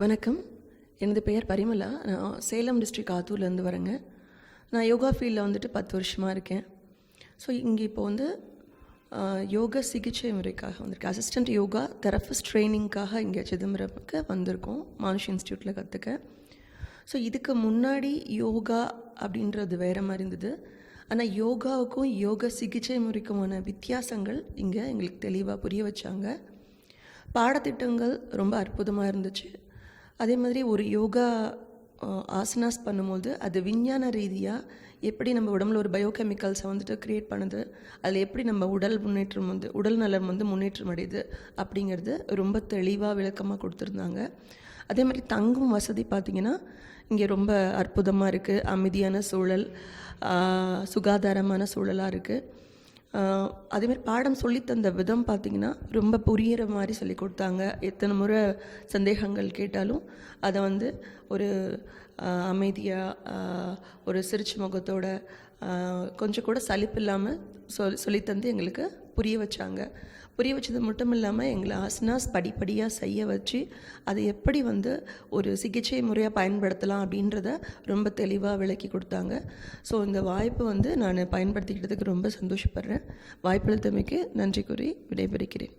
வணக்கம். எனது பெயர் பரிமளா. நான் சேலம் டிஸ்ட்ரிக்ட் ஆத்தூர்லேருந்து வரேங்க. நான் யோகா ஃபீல்டில் வந்துட்டு 10 வருஷமாக இருக்கேன். ஸோ இங்கே இப்போ வந்து யோகா சிகிச்சை முறைக்காக வந்திருக்கேன். அசிஸ்டன்ட் யோகா தெரபிஸ்ட் ட்ரைனிங்காக இங்கே சிதம்பரமுக்கு வந்திருக்கோம், மானுஷ் இன்ஸ்டியூட்டில் கற்றுக்க. ஸோ இதுக்கு முன்னாடி யோகா அப்படின்றது வேறு மாதிரி இருந்தது. ஆனால் யோகாவுக்கும் யோகா சிகிச்சை முறைக்குமான வித்தியாசங்கள் இங்கே எங்களுக்கு தெளிவாக புரிய வச்சாங்க. பாடத்திட்டங்கள் ரொம்ப அற்புதமாக இருந்துச்சு. அதே மாதிரி ஒரு யோகா ஆசனாஸ் பண்ணும்போது அது விஞ்ஞான ரீதியாக எப்படி நம்ம உடம்புல ஒரு பயோகெமிக்கல்ஸை வந்துட்டு க்ரியேட் பண்ணுது, அதில் எப்படி நம்ம உடல் நலம் வந்து முன்னேற்றம் அடையுது அப்படிங்கிறது ரொம்ப தெளிவாக விளக்கமாக கொடுத்துருந்தாங்க. அதே மாதிரி தங்கும் வசதி பார்த்திங்கன்னா இங்கே ரொம்ப அற்புதமாக இருக்குது. அமைதியான சூழல், சுகாதாரமான சூழலாக இருக்குது. அதேமாதிரி பாடம் சொல்லித்தந்த விதம் பார்த்திங்கன்னா ரொம்ப புரிகிற மாதிரி சொல்லி கொடுத்தாங்க. எத்தனை முறை சந்தேகங்கள் கேட்டாலும் அதை வந்து ஒரு அமைதியாக ஒரு சிரிச்ச முகத்தோட கொஞ்சம் கூட சலிப்பு இல்லாமல் சொல்லித்தந்து எங்களுக்கு புரிய வச்சாங்க. புரிய வச்சது மட்டும் இல்லாமல் எங்களை ஆசனாஸ் படிப்படியாக செய்ய வச்சு அதை எப்படி வந்து ஒரு சிகிச்சை முறையாக பயன்படுத்தலாம் அப்படின்றத ரொம்ப தெளிவாக விளக்கி கொடுத்தாங்க. ஸோ இந்த வாய்ப்பு வந்து நான் பயன்படுத்திக்கிட்டதுக்கு ரொம்ப சந்தோஷப்படுறேன். வாய்ப்பளித்தமைக்கு நன்றி கூறி விடைபெறுகிறேன்.